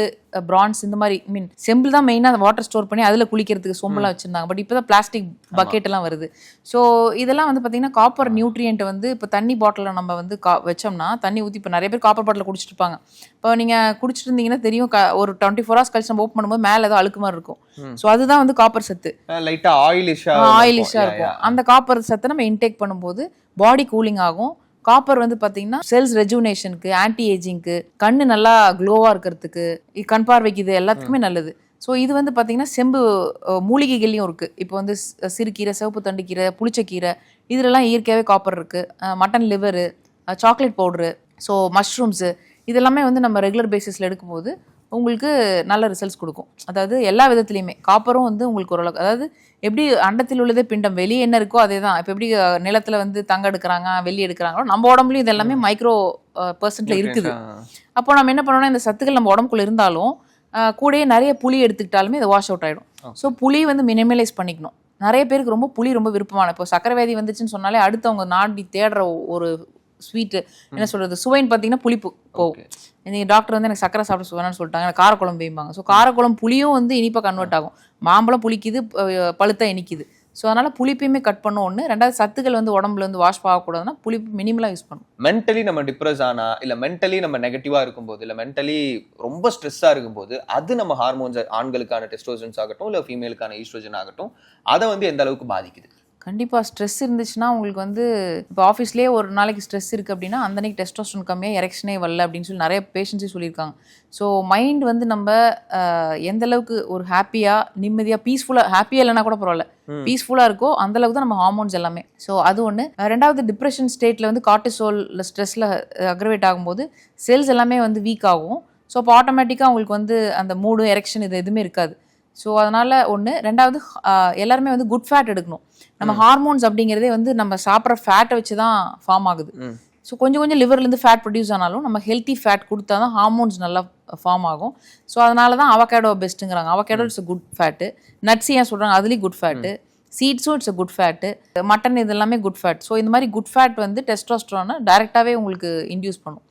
Speaker 1: பிரான்ஸ் இந்த மாதிரி செம்பிள் தான் மெயினாக வாட்டர் ஸ்டோர் பண்ணி அதில் குளிக்கிறதுக்கு சொம்பெல்லாம் வச்சுருந்தாங்க. பட் இப்போ தான் பிளாஸ்டிக் பக்கெட் எல்லாம் வருது. ஸோ இதெல்லாம் வந்து பார்த்தீங்கன்னா காப்பர் நியூட்ரியன்ட் வந்து இப்போ தண்ணி பாட்டிலில் நம்ம வந்து வச்சோம்னா தண்ணி ஊற்றி, இப்போ நிறைய பேர் காப்பர் பாட்டில் குடிச்சிட்டு இருப்பாங்க. இப்போ நீங்கள் குடிச்சிட்டு இருந்தீங்கன்னா தெரியும், ஒரு 24 hours கழிச்சு நம்ம ஓப்பன் பண்ணும்போது மேலே ஏதோ அழுக்கு மாதிரி இருக்கும். ஸோ அதுதான் வந்து காப்பர் சத்து.
Speaker 2: லைட்டா ஆயிலிஷா
Speaker 1: இருக்கும். அந்த காப்பர் சத்தை நம்ம இன்டேக் பண்ணும்போது பாடி கூலிங் ஆகும். காப்பர் வந்து பார்த்தீங்கன்னா செல்ஸ் ரெஜுனேஷனுக்கு, ஆன்டி ஏஜிங்க்கு, கண்ணு நல்லா க்ளோவாக இருக்கிறதுக்கு, கண் பார்வைக்கு, இது எல்லாத்துக்குமே நல்லது. ஸோ இது வந்து பார்த்தீங்கன்னா செம்பு மூலிகைகள்லையும் இருக்குது. இப்போ வந்து சிறுகீரை, சிவப்பு தண்டுக்கீரை, புளிச்சக்கீரை, இதுலலாம் இயற்கையாகவே காப்பர் இருக்குது. Mutton liver, chocolate powder, so mushrooms, இதெல்லாமே வந்து நம்ம ரெகுலர் பேசிஸில் எடுக்கும்போது உங்களுக்கு நல்ல ரிசல்ட்ஸ் கொடுக்கும். அதாவது எல்லா விதத்துலையுமே காப்பரும் வந்து உங்களுக்கு ஓரளவுக்கு, அதாவது எப்படி அண்டத்தில் உள்ளதே பிண்டம், வெளியே என்ன இருக்கோ அதே தான். இப்போ எப்படி நிலத்தில் வந்து தங்கம் எடுக்கிறாங்க, வெள்ளி எடுக்கிறாங்களோ, நம்ம உடம்புலையும் இது எல்லாமே மைக்ரோ பர்சன்ட்ல இருக்குது. அப்போ நம்ம என்ன பண்ணோம்னா, இந்த சத்துக்கள் நம்ம உடம்புக்குள்ள இருந்தாலும் கூடயே நிறைய புளி எடுத்துக்கிட்டாலுமே இது வாஷ் அவுட் ஆகிடும். ஸோ புளி வந்து மினிமலைஸ் பண்ணிக்கணும். நிறைய பேருக்கு ரொம்ப புளி ரொம்ப விருப்பமான, இப்போ சக்கரை வியாதி வந்துச்சுன்னு சொன்னாலே அடுத்தவங்க நாடி தேடுற ஒரு ஸ்வீட்டு என்ன சொல்றது, சுவைன்னு பார்த்தீங்கன்னா புளிப்பு போகும். நீங்கள் டாக்டர் வந்து எனக்கு சக்கரை சாப்பிட வேணாம்னு சொல்லிட்டாங்க, எனக்கு காரக்குழம்பு வைப்பாங்க. ஸோ காரக்குழம்பு புளியும் வந்து இனிப்பாக கன்வெர்ட் ஆகும். மாம்பழம் புளிக்குது, பழுத்தா இனிக்குது. ஸோ அதனால் புளிப்பையுமே கட் பண்ண ஒன்று. ரெண்டாவது சத்துக்கள் வந்து உடம்புல வந்து வாஷ் ஆகக்கூடாதுன்னா புளிப்பு மினிமலாக யூஸ் பண்ணணும்.
Speaker 2: மென்டலி நம்ம டிப்ரெஸ் ஆனா, இல்லை மென்டலி நம்ம நெகட்டிவாக இருக்கும்போது, இல்லை மென்டலி ரொம்ப ஸ்ட்ரெஸ்ஸாக இருக்கும்போது, அது நம்ம ஹார்மோன்ஸ், ஆண்களுக்கான டெஸ்டோஸ்டெரான் ஆகட்டும் இல்லை ஃபீமேலுக்கான ஈஸ்ட்ரோஜன் ஆகட்டும், அதை வந்து எந்த அளவுக்கு பாதிக்குது?
Speaker 1: கண்டிப்பாக ஸ்ட்ரெஸ் இருந்துச்சுன்னா உங்களுக்கு வந்து, இப்போ ஆஃபீஸ்லேயே ஒரு நாளைக்கு ஸ்ட்ரெஸ் இருக்குது அப்படின்னா அந்த அன்னைக்கு டெஸ்டோஸ்டெரான் கம்மியாக எரெக்ஷனே வரல அப்படின்னு சொல்லி நிறைய பேஷண்ட்ஸே சொல்லியிருக்காங்க. ஸோ மைண்ட் வந்து நம்ம எந்த அளவுக்கு ஒரு ஹாப்பியாக, நிம்மதியாக, பீஸ்ஃபுல்லாக, ஹாப்பியாக இல்லைனா கூட பரவாயில்ல, பீஸ்ஃபுல்லாக இருக்கோ அந்த அளவுக்கு தான் நம்ம ஹார்மோன்ஸ் எல்லாமே. ஸோ அது ஒன்று. ரெண்டாவது, டிப்ரெஷன் ஸ்டேட்டில் வந்து கார்டிசோல் ஸ்ட்ரெஸ்ஸில் அக்ரவேட் ஆகும்போது செல்ஸ் எல்லாமே வந்து வீக் ஆகும். ஸோ அப்போ ஆட்டோமேட்டிக்காக உங்களுக்கு வந்து அந்த மூடு, எரெக்ஷன் இது எதுவுமே இருக்காது. ஸோ அதனால் ஒன்று. ரெண்டாவது, எல்லாருமே வந்து குட் ஃபேட் எடுக்கணும். நம்ம ஹார்மோன்ஸ் அப்படிங்கிறதே வந்து நம்ம சாப்பிட்ற ஃபேட்டை வச்சு தான் ஃபார்ம் ஆகுது. ஸோ கொஞ்சம் கொஞ்சம் லிவர்லேருந்து ஃபேட் ப்ரொடியூஸ் ஆனாலும் நம்ம ஹெல்த்தி ஃபேட் கொடுத்தா தான் ஹார்மோன்ஸ் நல்லா ஃபார்ம் ஆகும். ஸோ அதனால தான் அவகேடோ பெஸ்ட்டுங்கிறாங்க. Avocado it's good fat. Nuts ஏன் சொல்கிறாங்க, அதுலேயும் குட் ஃபேட்டு. சீட்ஸும் இட்ஸ் குட் ஃபேட்டு. மட்டன் இது எல்லாமே குட் ஃபேட். ஸோ இந்த மாதிரி குட் ஃபேட் வந்து டெஸ்டோஸ்டெரானை டைரெக்டாகவே உங்களுக்கு இன்டியூஸ் பண்ணும்.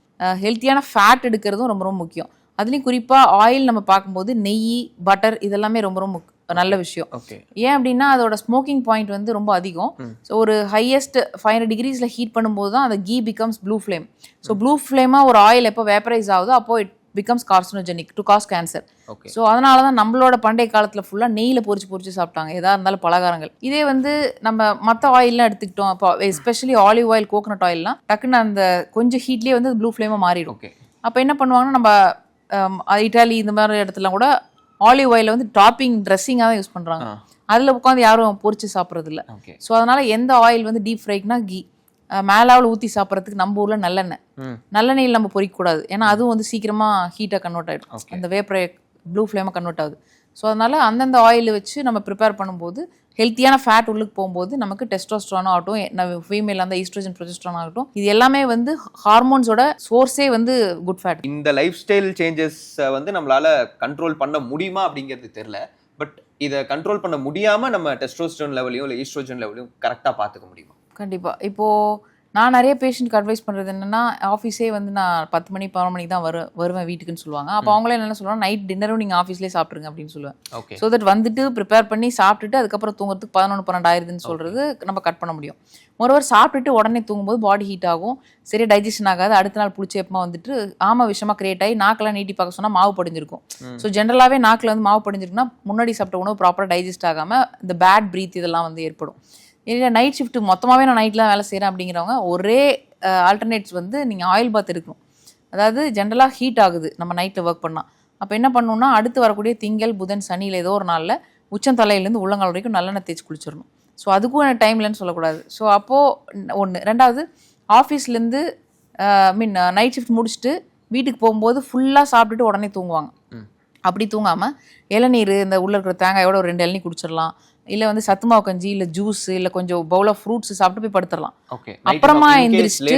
Speaker 1: ஹெல்த்தியான ஃபேட் எடுக்கிறதும் ரொம்ப ரொம்ப முக்கியம். அதுலேயும் குறிப்பாக ஆயில் நம்ம பார்க்கும்போது நெய், பட்டர் இதெல்லாமே ரொம்ப ரொம்ப நல்ல விஷயம். ஏன் அப்படின்னா அதோட ஸ்மோக்கிங் பாயிண்ட் வந்து ரொம்ப அதிகம். ஸோ ஒரு ஹையஸ்ட் 500 degreesல ஹீட் பண்ணும்போது தான் அந்த ghee becomes blue flame. So blue ஃப்ளேமாக ஒரு ஆயில் எப்போ வேப்பரைஸ் ஆகுதோ அப்போ it becomes carcinogenic to cause cancer. So அதனால தான் நம்மளோட பண்டைய காலத்தில் ஃபுல்லாக நெய்யில் பொரிச்சு சாப்பிட்டாங்க, எதாக இருந்தாலும் பலகாரங்கள். இதே வந்து நம்ம மற்ற ஆயில்லாம் எடுத்துக்கிட்டோம், இப்போ எஸ்பெஷலி ஆலிவ் ஆயில், கோகனட் ஆயில்லாம் டக்குன்னு அந்த கொஞ்சம் ஹீட்லேயே வந்து ப்ளூ ஃப்ளேமாக மாறிடும். அப்போ என்ன பண்ணுவாங்கன்னா, நம்ம இட்டாலி இந்த மாதிரி இடத்துல கூட ஆலிவ் ஆயில வந்து டாப்பிங் ட்ரெஸ்ஸிங்காக தான் யூஸ் பண்ணுறாங்க. அதில் உட்காந்து யாரும் பொரிச்சு சாப்பிட்றது இல்லை. ஸோ அதனால எந்த ஆயில் வந்து டீப் ஃப்ரைக்குனா கீ, மேலாவில் ஊற்றி சாப்பிட்றதுக்கு நம்ம ஊரில் நல்லெண்ணெயில் நம்ம பொரிக்கக்கூடாது. ஏன்னா அதுவும் வந்து சீக்கிரமாக ஹீட்டாக கன்வெர்ட் ஆகிடும், அந்த வேப்பரை ப்ளூ ஃப்ளேமாக கன்வெர்ட் ஆகுது. ஸோ அதனால் அந்தந்த ஆயில் வச்சு நம்ம ப்ரிப்பேர் பண்ணும்போது ஹெல்த்தியான ஃபேட் உள்ளுக்கு போகும்போது நமக்கு டெஸ்டோஸ்டெரான் ஆகட்டும், ஃபீமேல் அந்த ஈஸ்ட்ரோஜன் ப்ரொஜெஸ்டரான் ஆகட்டும், இது எல்லாமே வந்து ஹார்மோன்ஸோட சோர்ஸே வந்து குட் ஃபேட்.
Speaker 2: இந்த லைஃப் ஸ்டைல் சேஞ்சஸ் வந்து நம்மளால கண்ட்ரோல் பண்ண முடியுமா அப்படிங்கிறது தெரியல. பட் இதை கண்ட்ரோல் பண்ண முடியாம நம்ம டெஸ்டோஸ்டெரான் லெவலையும் இல்லை ஈஸ்ட்ரோஜன் லெவலையும் கரெக்டாக பார்த்துக்க முடியுமா?
Speaker 1: கண்டிப்பாக. இப்போது நான் நிறைய பேஷண்ட்க்கு அட்வைஸ் பண்ணுறது என்னன்னா, ஆஃபீஸே வந்து நான் 10 மணி 11 மணிக்கு தான் வருவேன் வீட்டுக்குன்னு சொல்லுவாங்க. அப்போ அவங்களே என்ன சொல்லுவாங்க, நைட் டின்னரும் நீங்கள் ஆஃபீஸ்லேயே சாப்பிட்ருங்க அப்படின்னு சொல்லுவேன்.
Speaker 2: ஓகே.
Speaker 1: ஸோ தட் வந்துட்டு ப்ரிப்பேர் பண்ணி சாப்பிட்டுட்டு அதுக்கப்புறம் தூங்குறதுக்கு 11 12 ஆயிருதுன்னு சொல்கிறது நம்ம கட் பண்ண முடியும். மொரோவர் சாப்பிட்டுட்டு உடனே தூங்கும்போது பாடி ஹீட் ஆகும், சரியா டைஜஷன் ஆகாது, அடுத்த நாள் புளிச்சேப்பமாக வந்துட்டு ஆம விஷயமா கிரியேட் ஆகி நாக்கெல்லாம் நீட்டி பார்க்க சொன்னால் மாவு படிஞ்சிருக்கும். ஸோ ஜென்ரலாகவே நாக்கில் வந்து மாவு படிஞ்சிருக்குன்னா முன்னாடி சாப்பிட்ட உணவு ப்ராப்பராக டைஜஸ்ட் ஆகாமல் இந்த பேட் ப்ரீத் இதெல்லாம் வந்து ஏற்படும். இல்லை நைட் ஷிஃப்ட் மொத்தமாகவே நான் நைட்லாம் வேலை செய்கிறேன் அப்படிங்கிறவங்க ஒரே ஆல்டர்னேட்ஸ் வந்து நீங்கள் ஆயில் பாத் இருக்கணும். அதாவது ஜென்ரலாக ஹீட் ஆகுது நம்ம நைட்டில் ஒர்க் பண்ணால். அப்போ என்ன பண்ணணும்னா, அடுத்து வரக்கூடிய திங்கள் புதன் சனியில் ஏதோ ஒரு நாளில் உச்சந்தலையிலேருந்து உள்ளங்கால் வரைக்கும் நல்லெண்ணெய் தேய்ச்சி குளிச்சிடணும். ஸோ அதுக்கும் எனக்கு டைம் இல்லைன்னு சொல்லக்கூடாது. ஸோ அப்போது ஒன்று. ரெண்டாவது, ஆஃபீஸ்லேருந்து நைட் ஷிஃப்ட் முடிச்சுட்டு வீட்டுக்கு போகும்போது ஃபுல்லாக சாப்பிட்டுட்டு உடனே தூங்குவாங்க. அப்படி தூங்காமல் இளநீர், இந்த உள்ள இருக்கிற தேங்காயோட ஒரு 2 இளநீர் குடிச்சிடலாம். இல்லை வந்து சத்துமாவு கஞ்சி, இல்லை ஜூஸ், இல்லை கொஞ்சம் பவுல் ஆஃப் ஃப்ரூட்ஸ் சாப்பிட்டு போய் படுத்துடலாம். அப்புறமா எந்திரிச்சிட்டு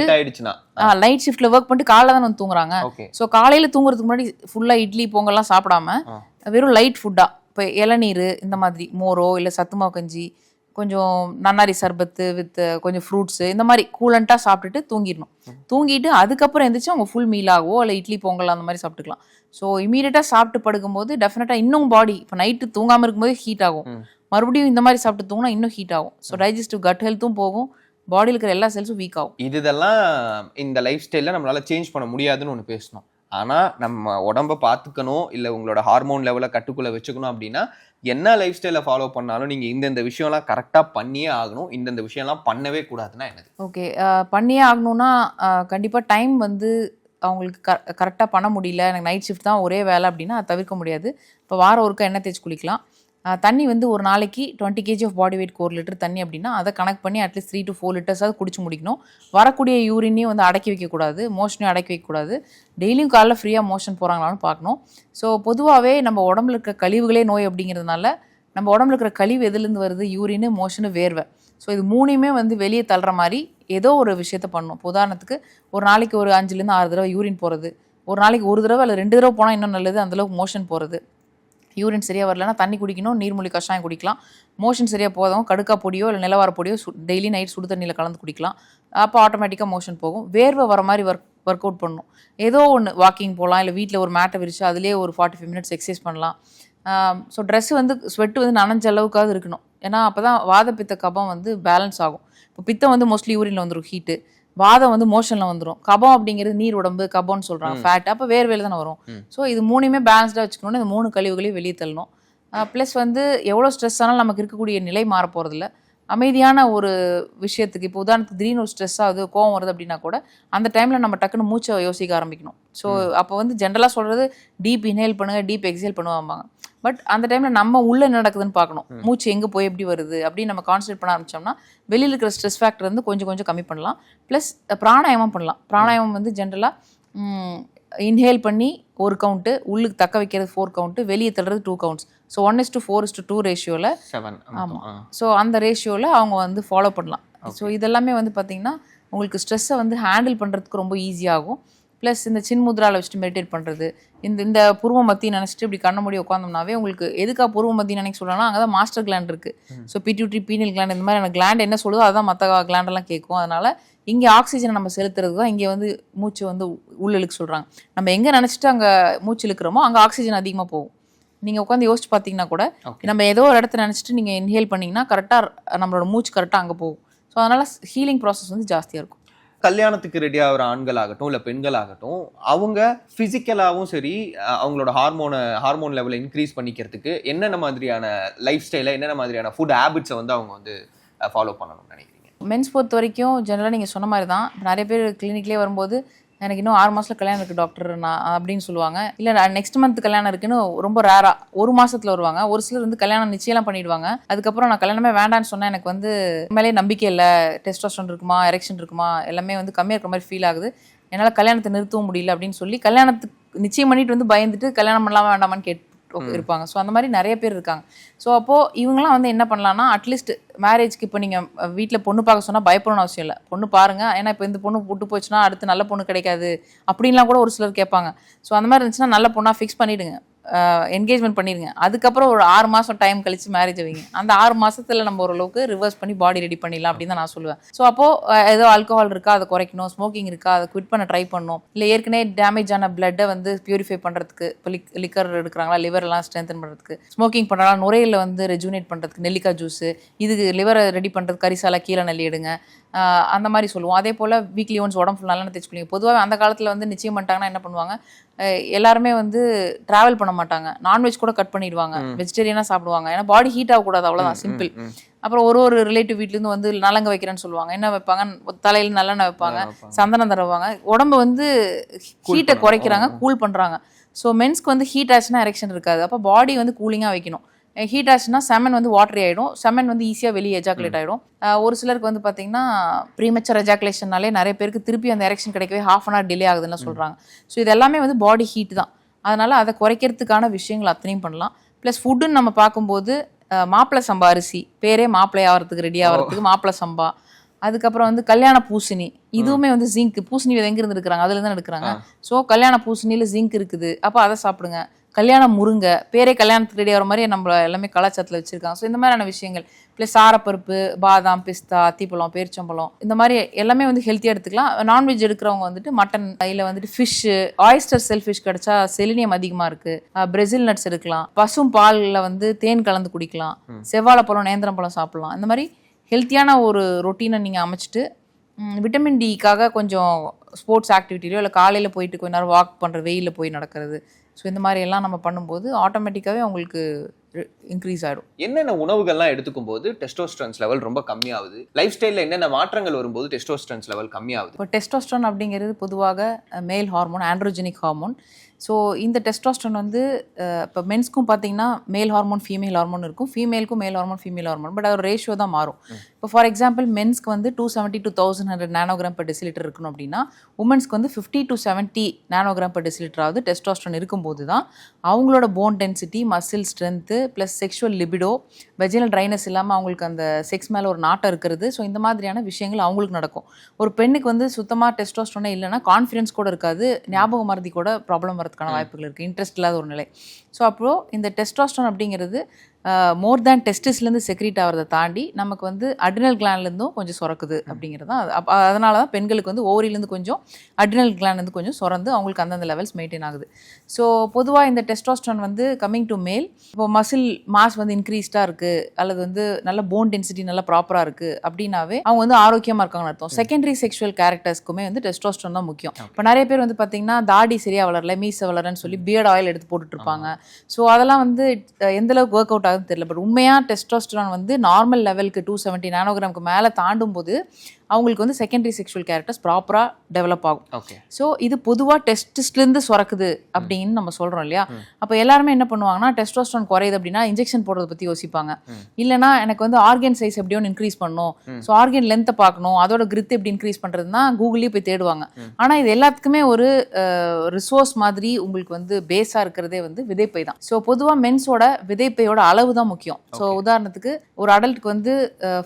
Speaker 1: நைட் ஷிஃப்ட்ல ஒர்க் பண்ணிட்டு காலைல தான் வந்து தூங்குறாங்க. ஸோ காலையில் தூங்குறதுக்கு முன்னாடி ஃபுல்லாக இட்லி பொங்கல்லாம் சாப்பிடாம வெறும் லைட் ஃபுட்டாக இப்போ இளநீர், இந்த மாதிரி மோரோ இல்லை சத்துமாவு கஞ்சி, கொஞ்சம் நன்னாரி சர்பத்து வித் கொஞ்சம் ஃப்ரூட்ஸு, இந்த மாதிரி கூலண்ட்டாக சாப்பிட்டுட்டு தூங்கிடணும். தூங்கிட்டு அதுக்கப்புறம் எந்திரிச்சு அவங்க ஃபுல் மீலாகவோ இல்லை இட்லி பொங்கல் அந்த மாதிரி சாப்பிட்டுக்கலாம். ஸோ இமீடியட்டாக சாப்பிட்டு படுக்கும்போது டெஃபினட்டாக இன்னும் பாடி இப்போ நைட்டு தூங்காமல் இருக்கும்போது ஹீட் ஆகும், மறுபடியும் இந்த மாதிரி சாப்பிட்டு தூங்கினா இன்னும் ஹீட் ஆகும். ஸோ டைஜஸ்டிவ் கட் ஹெல்த்தும் போகும், பாடியில் இருக்கிற எல்லா செல்ஸும் வீக் ஆகும்.
Speaker 2: இதெல்லாம் இந்த லைஃப் ஸ்டைலில் நம்மளால சேஞ்ச் பண்ண முடியாதுன்னு ஒன்று பேசணும். ஆனால் நம்ம உடம்பை பார்த்துக்கணும், இல்லை உங்களோட ஹார்மோன் லெவலை கட்டுக்குள்ளே வச்சுக்கணும் அப்படின்னா என்ன லைஃப் ஸ்டைலை ஃபாலோ பண்ணாலும் நீங்கள் இந்தந்த விஷயம்லாம் கரெக்டாக பண்ணியே ஆகணும், இந்தந்த விஷயம்லாம் பண்ணவே கூடாதுன்னா என்னது?
Speaker 1: ஓகே, பண்ணியே ஆகணும்னா கண்டிப்பாக டைம் வந்து அவங்களுக்கு கரெக்டாக பண்ண முடியல, எனக்கு நைட் ஷிஃப்ட் தான் ஒரே வேலை அப்படின்னா அதை தவிர்க்க முடியாது. இப்போ வாரம் ஒருக்கா எண்ணெய் தேய்ச்சி குளிக்கலாம். தண்ணி வந்து ஒரு நாளைக்கு 20 kg of body weight 1 litre தண்ணி அப்படின்னா அதை கனெக்ட் பண்ணி அட்லீஸ்ட் 3 to 4 லிட்டர்ஸாவது குடிச்சு முடிக்கணும். வரக்கூடிய யூரினையும் வந்து அடக்கி வைக்கக்கூடாது, மோஷனையும் அடக்கி வைக்கக்கூடாது. டெய்லியும் காலைல ஃப்ரீயாக மோஷன் போகிறாங்களான்னு பார்க்கணும். ஸோ பொதுவாகவே நம்ம உடம்புல இருக்கிற கழிவுகளே நோய் அப்படிங்கிறதுனால நம்ம உடம்புல இருக்கிற கழிவு எதுலேருந்து வருது, யூரின், மோஷனு, வேர்வை. ஸோ இது மூணையுமே வந்து வெளியே தள்ளுற மாதிரி ஏதோ ஒரு விஷயத்த பண்ணணும். உதாரணத்துக்கு ஒரு நாளைக்கு ஒரு 5 to 6 தடவை யூரின் போகிறது, ஒரு நாளைக்கு ஒரு தடவை அல்லது 2 தடவை போனால் இன்னும் நல்லது, அந்தளவுக்கு மோஷன் போகிறது. யூரின் சரியாக வரலன்னா தண்ணி குடிக்கணும், நீர்மூழ்கி கஷாயம் குடிக்கலாம். மோஷன் சரியாக போதும் கடுக்கா பொடியோ இல்லை நிலவார பொடியோ டெய்லி நைட் சுடு தண்ணியில் கலந்து குடிக்கலாம். அப்போ ஆட்டோமேட்டிக்காக மோஷன் போகும். வேர்வை வர மாதிரி ஒர்க் அவுட் பண்ணணும். ஏதோ ஒன்று வாக்கிங் போகலாம், இல்லை வீட்டில் ஒரு மேட்டை விரிச்சு அதிலே ஒரு 45 minutes எக்ஸசைஸ் பண்ணலாம். ஸோ ட்ரெஸ்ஸு வந்து ஸ்வெட்டு வந்து நனைஞ்ச அளவுக்காவது இருக்கணும். ஏன்னா அப்போ தான் வாத பித்த கபம் வந்து பேலன்ஸ் ஆகும். இப்போ பித்தம் வந்து மோஸ்ட்லி யூரினில் வந்துடும், ஹீட்டு. வாதம் வந்து மோஷனில் வந்துடும். கபம் அப்படிங்கிறது நீர் உடம்பு, கபம்னு சொல்கிறாங்க, ஃபேட். அப்போ வேர்வையில் தானே வரும். ஸோ இது மூணுமே பேலன்ஸ்டாக வச்சுக்கணும்னு இந்த 3 கழிவுகளையும் வெளியே தள்ளணும். ப்ளஸ் வந்து எவ்வளோ ஸ்ட்ரெஸ் ஆனாலும் நமக்கு இருக்கக்கூடிய நிலை மாற போகிறதில்ல. அமைதியான ஒரு விஷயத்துக்கு, இப்போ உதாரணத்துக்கு திடீர்னு ஒரு ஸ்ட்ரெஸ் ஆகுது, கோவம் வருது அப்படின்னா கூட அந்த டைமில் நம்ம டக்குன்னு மூச்சை யோசிக்க ஆரம்பிக்கணும். ஸோ அப்போ வந்து ஜென்ரலாக சொல்கிறது டீப் இன்ஹேல் பண்ணுங்கள், டீப் எக்ஸேல் பண்ணுவாங்க. பட் அந்த டைமில் நம்ம உள்ளே என்ன நடக்குதுன்னு பார்க்கணும். மூச்சு எங்கே போய் எப்படி வருது அப்படின்னு நம்ம கான்சன்ட்ரேட் பண்ண ஆரம்பித்தோம்னா வெளியில் இருக்கிற ஸ்ட்ரெஸ் ஃபேக்டர் வந்து கொஞ்சம் கம்மி பண்ணலாம். ப்ளஸ் பிராணாயாமம் பண்ணலாம். பிராணாயாமம் வந்து ஜென்ரலாக இன்ஹேல் பண்ணி 1 கவுண்ட்டு, உள்ளுக்கு தக்க வைக்கிறது 4 கவுண்ட்டு, வெளியே தள்ளுறது 2 counts. ஸோ 1:4:2 ரேஷியோவில். ஆமாம். ஸோ அந்த ரேஷியோவில் அவங்க வந்து ஃபாலோ பண்ணலாம். ஸோ இதெல்லாமே வந்து பார்த்திங்கன்னா உங்களுக்கு ஸ்ட்ரெஸ்ஸை வந்து ஹேண்டில் பண்ணுறதுக்கு ரொம்ப ஈஸியாகும். ப்ளஸ் இந்த சின்முத்ராவில் வச்சுட்டு மெடிடேட் பண்ணுறது, இந்த புருவ மத்தி நினச்சிட்டு இப்படி கண்ண மூடி உட்காந்தோம்னாவே உங்களுக்கு எதுக்காக புருவ மத்தி நினைக்க சொல்லலாம், அங்கே தான் மாஸ்டர் கிளாண்ட் இருக்குது. ஸோ பிட்யூட்ரி, பீனியல் கிளாண்ட், இந்த மாதிரியான கிளாண்ட் என்ன சொல்லுதோ அதுதான் மற்ற கிளாண்டெல்லாம் கேட்கும். அதனால் இங்கே ஆக்சிஜனை நம்ம செலுத்துறது தான் இங்கே வந்து மூச்சு வந்து உள்ளிழுக்க சொல்கிறாங்க. நம்ம எங்கே நினச்சிட்டு அங்கே மூச்சு இழுக்கிறோமோ அங்கே ஆக்சிஜன் அதிகமாக போகும். நீங்கள் உட்காந்து யோசிச்சு பார்த்தீங்கன்னா கூட நம்ம ஏதோ ஒரு இடத்த நினச்சிட்டு நீங்கள் இன்ஹேல் பண்ணிங்கன்னா கரெக்டாக நம்மளோட மூச்சு கரெக்டாக அங்கே போகும். ஸோ அதனால் ஹீலிங் ப்ராசஸ் வந்து ஜாஸ்தியாக இருக்கும்.
Speaker 2: கல்யாணத்துக்கு ரெடி ஆகிற ஆண்களாகட்டும் இல்லை பெண்களாகட்டும், அவங்க ஃபிசிக்கலாகவும் சரி அவங்களோட ஹார்மோன் லெவலை இன்க்ரீஸ் பண்ணிக்கிறதுக்கு என்னென்ன மாதிரியான லைஃப் ஸ்டைலை, என்னென்ன மாதிரியான ஃபுட் ஹேபிட்ஸை வந்து அவங்க வந்து ஃபாலோ பண்ணணும்னு நினைக்கிறீங்க? மென்ஸ்
Speaker 1: பொறுத்த வரைக்கும் ஜென்ரலாக நீங்கள் சொன்ன மாதிரி தான். நிறைய பேர் கிளினிக்லேயே வரும்போது எனக்கு இன்னும் 6 மாதத்தில் கல்யாணம் இருக்குது டாக்டர் நான் அப்படின்னு சொல்லுவாங்க. இல்லை நெக்ஸ்ட் மந்த் கல்யாணம் இருக்குன்னு ரொம்ப ரேராக 1 மாதத்தில் வருவாங்க. ஒரு சிலர் வந்து கல்யாணம் நிச்சயம்லாம் பண்ணிடுவாங்க. அதுக்கப்புறம் நான் கல்யாணமே வேண்டான்னு சொன்னால் எனக்கு வந்து மேலே நம்பிக்கை இல்லை, டெஸ்டோஸ்டெரான் இருக்குமா, எரெக்ஷன் இருக்குமா, எல்லாமே வந்து கம்மியாக இருக்கிற மாதிரி ஃபீல் ஆகுது, என்னால் கல்யாணத்தை நிறுத்தவும் முடியல அப்படின்னு சொல்லி கல்யாணத்துக்கு நிச்சயம் பண்ணிட்டு வந்து பயந்துட்டு கல்யாணம் பண்ணலாமா வேண்டாமான்னு இருப்பாங்க. ஸோ அந்த மாதிரி நிறைய பேர் இருக்காங்க. ஸோ அப்போது இவங்களாம் வந்து என்ன பண்ணலான்னா, அட்லீஸ்ட் மேரேஜ்க்கு இப்போ நீங்கள் வீட்டில் பொண்ணு பார்க்க சொன்னால் பயப்படணும் அவசியம் இல்லை. பொண்ணு பாருங்கள், ஏன்னா இப்போ இந்த பொண்ணு விட்டு போச்சுன்னா அடுத்து நல்ல பொண்ணு கிடைக்காது அப்படின்லாம் கூட ஒரு சிலர் கேட்பாங்க. ஸோ அந்த மாதிரி இருந்துச்சுன்னா நல்ல பொண்ணாக ஃபிக்ஸ் பண்ணிவிடுங்க. என்கேஜ்மெண்ட் பண்ணிருங்க, அதுக்கப்புறம் ஒரு 6 மாதம் டைம் கழிச்சு மேரேஜ் வைங்க. அந்த 6 மாசத்துல நம்ம ஓரளவுக்கு ரிவர்ஸ் பண்ணி பாடி ரெடி பண்ணிடலாம் அப்படின்னு தான் நான் சொல்லுவேன். ஸோ அப்போ ஏதோ ஆல்கஹால் இருக்கா அதை குறைக்கணும், ஸ்மோக்கிங் இருக்கா அதை குவிட் பண்ண ட்ரை பண்ணணும், இல்லை ஏற்கனவே டேமேஜ் ஆன பிளட்டை வந்து பியூரிஃபை பண்ணுறதுக்கு இப்போ லிக்கர் எடுக்கிறாங்களா லிவரெல்லாம் ஸ்ட்ரென்தன் பண்ணுறதுக்கு, ஸ்மோக்கிங் பண்ணுறாங்களா நுரையில் வந்து ரெஜுனேட் பண்ணுறதுக்கு நெல்லிக்காய் ஜூஸ், இதுக்கு லிவரை ரெடி பண்ணுறதுக்கு கரிசாலா கீழே நெல்லி எடுங்க, அந்த மாதிரி சொல்லுவோம். அதே போல் வீக்லி ஒன்ஸ் உடம்பு ஃபுல் நல்லா தேய்ச்சி குளிங்க. பொதுவாக அந்த காலத்தில் வந்து நிச்சயம் பண்ணிட்டாங்கன்னா என்ன பண்ணுவாங்க, எல்லாருமே வந்து ட்ராவல் பண்ண மாட்டாங்க, நான்வெஜ் கூட கட் பண்ணிடுவாங்க, வெஜிடேரியனாக சாப்பிடுவாங்க, ஏன்னா பாடி ஹீட் ஆகக்கூடாது, அவ்வளோதான் சிம்பிள். அப்புறம் ஒரு ரிலேட்டிவ் வீட்லேருந்து வந்து நலங்க வைக்கிறேன்னு சொல்லுவாங்க, என்ன வைப்பாங்க, தலையில் நல்லெண்ணெய் வைப்பாங்க, சந்தனம் தருவாங்க, உடம்பு வந்து ஹீட்டை குறைக்கிறாங்க, கூல் பண்ணுறாங்க. ஸோ மென்ஸ்க்கு வந்து ஹீட் ஆச்சுன்னா எரெக்ஷன் இருக்காது. அப்போ பாடி வந்து கூலிங்காக வைக்கணும். ஹீட் ஆச்சுன்னா செமன் வந்து வாட்டரி ஆகிடும், செமன் வந்து ஈஸியாக வெளியே எஜாக்குலேட் ஆகிடும். ஒரு சிலருக்கு வந்து பார்த்தீங்கன்னா ப்ரீமெச்சர் எஜாக்குலேஷனாலே நிறைய பேருக்கு திருப்பி அந்த எரெக்ஷன் கிடைக்கவே ½ hour டிலே ஆகுதுன்னு சொல்கிறாங்க. ஸோ இது எல்லாமே வந்து பாடி ஹீட் தான். அதனால் அதை குறைக்கிறதுக்கான விஷயங்கள் அத்தனையும் பண்ணலாம். ப்ளஸ் ஃபுட்டுன்னு நம்ம பார்க்கும்போது மாப்பிள்ளை சம்பா அரிசி, பேரே மாப்பிள்ளை ஆகிறதுக்கு ரெடி ஆகிறதுக்கு மாப்பிள்ளை சம்பா. அதுக்கப்புறம் வந்து கல்யாண பூசணி, இதுவுமே வந்து ஜிங்க், பூசணி விதை எங்கிருந்து எடுக்கிறாங்க, அதுல தான் எடுக்கிறாங்க. ஸோ கல்யாண பூசணியில ஜிங்க் இருக்குது, அப்போ அதை சாப்பிடுங்க. கல்யாண முருங்கை, பேரே கல்யாணத்துக்கு ரெடி ஆகிற மாதிரி நம்ம எல்லாமே கலாச்சாரத்தில் வச்சிருக்காங்க. ஸோ இந்த மாதிரியான விஷயங்கள் ப்ளஸ் சாரப்பருப்பு, பாதாம், பிஸ்தா, அத்திப்பழம், பேரிச்சம்பழம், இந்த மாதிரி எல்லாமே வந்து ஹெல்த்தியாக எடுத்துக்கலாம். நான்வெஜ் எடுக்கிறவங்க வந்துட்டு மட்டன், இல்லை வந்துட்டு ஃபிஷ்ஷு, ஆயிஸ்டர் செல் ஃபிஷ் கிடைச்சா செலினியம் அதிகமாக இருக்குது, பிரேசில் நட்ஸ் எடுக்கலாம், பசும் பாலில் வந்து தேன் கலந்து குடிக்கலாம், செவ்வாழைப்பழம், நேந்திரம் பழம் சாப்பிடலாம். இந்த மாதிரி ஹெல்த்தியான ஒரு ரொட்டீனை நீங்கள் அமைச்சிட்டு விட்டமின் டிக்காக கொஞ்சம் ஸ்போர்ட்ஸ் ஆக்டிவிட்டிலையோ இல்லை காலையில் போயிட்டு கொஞ்ச நேரம் வாக் பண்ணுற, வெயிலில் போய் நடக்கிறது, ஸோ இந்த மாதிரி எல்லாம் நம்ம பண்ணும்போது ஆட்டோமேட்டிக்காகவே அவங்களுக்கு இன்க்ரீஸ் ஆகிடும்.
Speaker 2: என்னென்ன உணவுகள்லாம் எடுத்துக்கும் போது டெஸ்டோஸ்டெரான்ஸ் லெவல் ரொம்ப கம்மியாகுது, லைஃப் ஸ்டைலில் என்னென்ன மாற்றங்கள் வரும்போது டெஸ்டோஸ்டெரான்ஸ் லெவல் கம்மியாகுது?
Speaker 1: இப்போ டெஸ்டோஸ்டரான் அப்படிங்கிறது பொதுவாக மேல் ஹார்மோன், ஆண்ட்ரோஜெனிக் ஹார்மோன். ஸோ இந்த டெஸ்டோஸ்டரான் வந்து இப்போ மென்ஸ்க்கும் பார்த்தீங்கன்னா மேல் ஹார்மோன், ஃபீமேல் ஹார்மோன் இருக்கும், ஃபீமேலுக்கும் male hormone, female hormone, but அது ரேஷியோ தான் மாறும். இப்போ ஃபார் எக்ஸாம்பிள் மென்ஸ்க்கு வந்து 270 to 1100 நானோகிராம் per deciliter இருக்கணும் அப்படின்னா, உமன்ஸ்க்கு வந்து 50 to 70 நானோகிராம் per deciliter ஆகுது டெஸ்டோஸ்டரான் இருக்கும்போது தான் அவங்களோட phone density, muscle strength, plus sexual libido, vaginal dryness இல்லாமல் அவங்களுக்கு அந்த செக்ஸ் மேலே ஒரு நாட்டம் இருக்கிறது. ஸோ இந்த மாதிரியான விஷயங்கள் அவங்களுக்கு நடக்கும். ஒரு பெண்ணுக்கு வந்து சுத்தமாக டெஸ்டோஸ்டரானே இல்லைன்னா கான்ஃபிடன்ஸ் கூட இருக்காது, ஞாபக மறதி கூட ப்ராப்ளம் வரதுக்கான வாய்ப்புகள் இருக்குது, இன்ட்ரெஸ்ட் இல்லாத ஒரு நிலை. ஸோ அப்போது இந்த டெஸ்டோஸ்டரான் அப்படிங்கிறது மோர் தேன் டெஸ்டிஸ்லேருந்து செக்ரீட் ஆகிறத தாண்டி நமக்கு வந்து அட்ரினல் கிளாண்ட்லேருந்தும் கொஞ்சம் சுரக்குது அப்படிங்கிறது தான். அதனால தான் பெண்களுக்கு வந்து ஓவரிலேருந்து கொஞ்சம், அட்ரினல் கிளாண்ட்லேருந்து கொஞ்சம் சுரந்து அவங்களுக்கு அந்தந்த லெவல்ஸ் மெயின்டைன் ஆகுது. ஸோ பொதுவாக இந்த டெஸ்டோஸ்டரான் வந்து கம்மிங் டு மேல், இப்போ மசில் மாஸ் வந்து இன்க்ரீஸ்டாக இருக்குது அல்லது வந்து நல்ல போன் டென்சிட்டி நல்லா ப்ராப்பராக இருக்குது அப்படின்னாவே அவங்க வந்து ஆரோக்கியமாக இருக்காங்கன்னு அர்த்தம். செகண்டரி செக்ஷுவல் கேரக்டர்ஸ்க்குமே வந்து டெஸ்டோஸ்டரான் தான் முக்கியம். இப்போ நிறைய பேர் வந்து பார்த்தீங்கன்னா தாடி சரியாக வளரல, மீசை வளரன்னு சொல்லி பியர்ட் ஆயில் எடுத்து போட்டுட்டு இருப்பாங்க. ஸோ அதெல்லாம் வந்து எந்தளவுக்கு ஒர்க் அவுட் ஆகுதுன்னு தெரியல. பட் உண்மையாக டெஸ்டோஸ்டரான் வந்து நார்மல் லெவலுக்கு 270 நானோகிராமுக்கு மேலே தாண்டும் போது அவங்களுக்கு வந்து செகண்டரி செக்ஷுவல் கேரக்டர்ஸ் ப்ராப்பராக டெவலப் ஆகும். ஸோ இது பொதுவாக டெஸ்டிஸ்லேருந்து சுரக்குது அப்படின்னு நம்ம சொல்கிறோம் இல்லையா. அப்போ எல்லாருமே என்ன பண்ணுவாங்கன்னா டெஸ்டோஸ்டரான் குறையுது அப்படின்னா இன்ஜெக்ஷன் போடுறத பற்றி யோசிப்பாங்க, இல்லைனா எனக்கு வந்து ஆர்கன் சைஸ் எப்படியோ இன்க்ரீஸ் பண்ணணும், ஸோ ஆர்கன் லென்த்தை பார்க்கணும், அதோட கிரித் எப்படி இன்க்ரீஸ் பண்ணுறதுனா கூகுள்லேயே போய் தேடுவாங்க. ஆனால் இது எல்லாத்துக்குமே ஒரு ரிசோர்ஸ் மாதிரி உங்களுக்கு வந்து பேஸாக இருக்கிறதே வந்து விதைப்பை தான். ஸோ பொதுவாக மென்ஸோட விதைப்பையோட அளவு தான் முக்கியம். ஸோ உதாரணத்துக்கு ஒரு அடல்ட்டுக்கு வந்து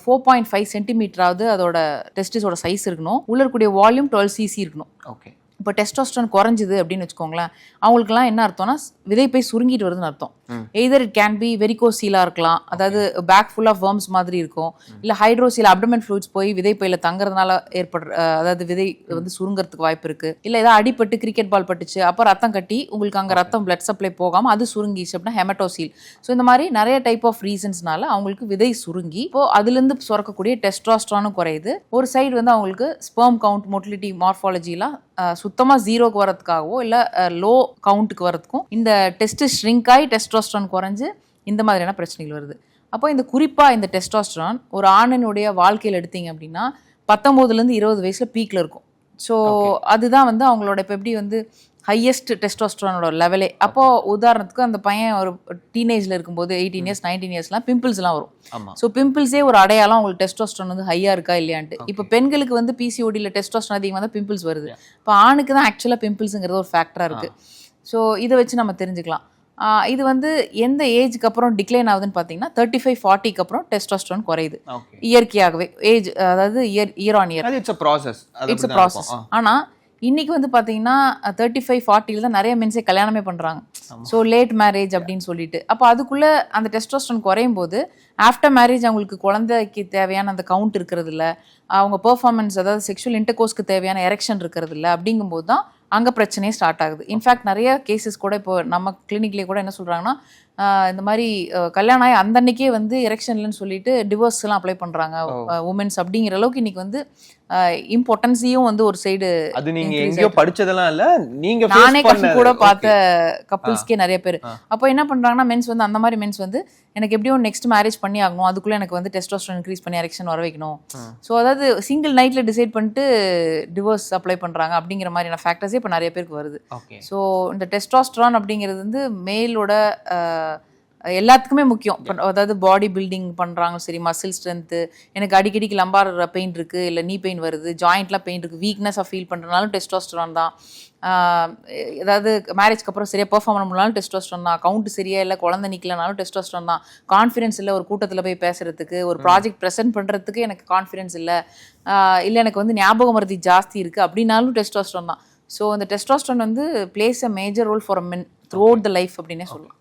Speaker 1: 4.5 சென்டிமீட்டராவது அதோட டெஸ்டிஸோட சைஸ் இருக்கணும், உள்ள இருக்கக்கூடிய வால்யூம் 12 cc இருக்கணும்.
Speaker 2: ஓகே.
Speaker 1: இப்போ டெஸ்டோஸ்டரான் குறைஞ்சிது அப்படின்னு வச்சுக்கோங்களேன், அவங்களுக்குலாம் என்ன அர்த்தம்னா விதைப்பை சுருங்கிட்டு வருதுன்னு அர்த்தம். எய்தர் இட் கேன் பி வெரிகோசீலாக இருக்கலாம், அதாவது பேக் ஃபுல் ஆஃப் வேர்ம்ஸ் மாதிரி இருக்கும், இல்லை ஹைட்ரோசீல் அப்டமன் ஃப்ளூயிட்ஸ் போய் விதைப்பையில் தங்குறதுனால ஏற்படுற, அதாவது விதை வந்து சுருங்கிறதுக்கு வாய்ப்பு இருக்குது. இல்லை ஏதாவது அடிப்பட்டு கிரிக்கெட் பால் பட்டுச்சு அப்போ ரத்தம் கட்டி உங்களுக்கு அங்கே ரத்தம் பிளட் சப்ளை போகாமல் அது சுருங்கிச்சு அப்படின்னா ஹெமட்டோசீல். ஸோ இந்த மாதிரி நிறைய டைப் ஆஃப் ரீசன்ஸ்னால அவங்களுக்கு விதை சுருங்கி இப்போ அதுலேருந்து சுரக்கக்கூடிய டெஸ்டோஸ்டரானும் குறையுது. ஒரு சைடு வந்து அவங்களுக்கு ஸ்பெர்ம் கவுண்ட், மொட்டிலிட்டி, மார்ஃபாலஜிலாம் சுத்தமாக ஜீரோக்கு வரதுக்காகவோ இல்லை லோ கவுண்ட்டுக்கு வரதுக்கும் இந்த டெஸ்ட் ஷ்ரிங்க் ஆகி டெஸ்டோஸ்டரான் குறைஞ்சு இந்த மாதிரியான பிரச்சனைகள் வருது. அப்போ இந்த குறிப்பாக இந்த டெஸ்டோஸ்டரான் ஒரு ஆணினுடைய வாழ்க்கையில் எடுத்தீங்க அப்படின்னா 19 to 20 வயசில் பீக்கில் இருக்கும். ஸோ அதுதான் வந்து அவங்களோட இப்போ எப்படி வந்து ஹையஸ்ட் டெஸ்டோஸ்டரானோட லெவலே. அப்போது உதாரணத்துக்கு அந்த பையன் ஒரு டீனேஜில் இருக்கும்போது 18 years 19 yearsலாம் பிம்பிள்ஸ்லாம் வரும். ஸோ பிம்பிள்ஸே ஒரு அடையாளம் உங்களுக்கு டெஸ்டோஸ்டரான் வந்து ஹையாக இருக்கா இல்லையான்ட்டு. இப்போ பெண்களுக்கு வந்து பிசிஓடியில் டெஸ்டோஸ்டரான் அதிகமாக தான் பிம்பிள்ஸ் வருது. இப்போ ஆணுக்கு தான் ஆக்சுவலாக பிம்பிள்ஸுங்கிறது ஒரு ஃபேக்டராக இருக்குது. ஸோ இதை வச்சு நம்ம தெரிஞ்சுக்கலாம். இது வந்து எந்த ஏஜுக்கு அப்புறம் டிக்ளைன் ஆகுதுன்னு பார்த்தீங்கன்னா 35-40க்கு அப்புறம் டெஸ்டோஸ்டரான் குறையுது இயற்கையாகவே. ஏஜ் அதாவது year on year it's a process. ஆனால் இன்னைக்கு வந்து பார்த்தீங்கன்னா 35-40 தான் நிறைய மென்ஸே கல்யாணமே பண்ணுறாங்க. ஸோ லேட் மேரேஜ் அப்படின்னு சொல்லிட்டு அப்போ அதுக்குள்ளே அந்த டெஸ்டோஸ்டரோன் குறையும் போது ஆஃப்டர் மேரேஜ் அவங்களுக்கு குழந்தைக்கு தேவையான அந்த கவுண்ட் இருக்கிறது இல்லை, அவங்க பெர்ஃபார்மன்ஸ் அதாவது செக்ஷுவல் இன்டர்கோர்ஸ்க்கு தேவையான எரெக்ஷன் இருக்கிறது இல்லை. அப்படிங்கும்போது தான் அங்கே பிரச்சனையே ஸ்டார்ட் ஆகுது. இன்ஃபேக்ட் நிறைய கேசஸ் கூட இப்போ நம்ம கிளினிக்லேயே கூட என்ன சொல்கிறாங்கன்னா இந்த மாதிரி கல்யாணம் ஆகி அந்த அன்னைக்கே வந்து எரெக்ஷன் இல்லைன்னு சொல்லிட்டு டிவோர்ஸ்லாம் அப்ளை பண்ணுறாங்க உமன்ஸ். அப்படிங்கிற அளவுக்கு இன்னைக்கு வந்து இம்பார்ட்டன்ஸையும் வந்து ஒரு சைடு
Speaker 2: அது நீங்க எங்கேயோ படிச்சதெல்லாம் இல்ல, நீங்க
Speaker 1: நானே கூட பார்த்த கப்பிள்ஸ்க்கே நிறைய பேர். அப்போ என்ன பண்றாங்கன்னா மென்ஸ் வந்து அந்த மாதிரி மென்ஸ் வந்து எனக்கு எப்படியும் நெக்ஸ்ட் மேரேஜ் பண்ணி ஆகணும், அதுக்குள்ள எனக்கு வந்து டெஸ்டோஸ்டரோன் இன்க்ரீஸ் பண்ணி எரெக்ஷன் வர வைக்கணும். ஸோ அதாவது சிங்கிள் நைட்ல டிசைட் பண்ணிட்டு டிவோர்ஸ் அப்ளை பண்றாங்க அப்படிங்கிற மாதிரியான ஃபேக்டர்ஸே இப்போ நிறைய பேருக்கு வருது. ஸோ இந்த டெஸ்டோஸ்டரான் அப்படிங்கிறது வந்து மேலோட எல்லாத்துக்குமே முக்கியம். அதாவது பாடி பில்டிங் பண்ணுறாங்க சரி, மசில் ஸ்ட்ரென்த்து, எனக்கு அடிக்கடிக்கு லம்பார் பெயின் இருக்குது, இல்லை நீ பெயின் வருது, ஜாயிண்ட்லாம் பெயின் இருக்குது, வீக்னஸாக ஃபீல் பண்ணுறதுனாலும் டெஸ்டோஸ்டரான் தான். ஏதாவது மேரேஜ்க்கு அப்புறம் சரியாக பெர்ஃபார்ம் பண்ண முடியலாலும் டெஸ்டோஸ்டரான் தான். கவுண்ட் சரியாக இல்லை, குழந்தை நிற்கலனாலும் டெஸ்டோஸ்டரான் தான். கான்ஃபிடன்ஸ் இல்லை ஒரு கூட்டத்தில் போய் பேசுறதுக்கு, ஒரு ப்ராஜெக்ட் ப்ரெசென்ட் பண்ணுறதுக்கு எனக்கு கான்ஃபிடன்ஸ் இல்லை, இல்லை எனக்கு வந்து ஞாபக மறதி ஜாஸ்தி இருக்குது அப்படின்னாலும் டெஸ்டோஸ்டரான் தான். ஸோ அந்த டெஸ்டோஸ்டரான் வந்து plays a major role for men throughout the life அப்படின்னே சொல்லலாம்.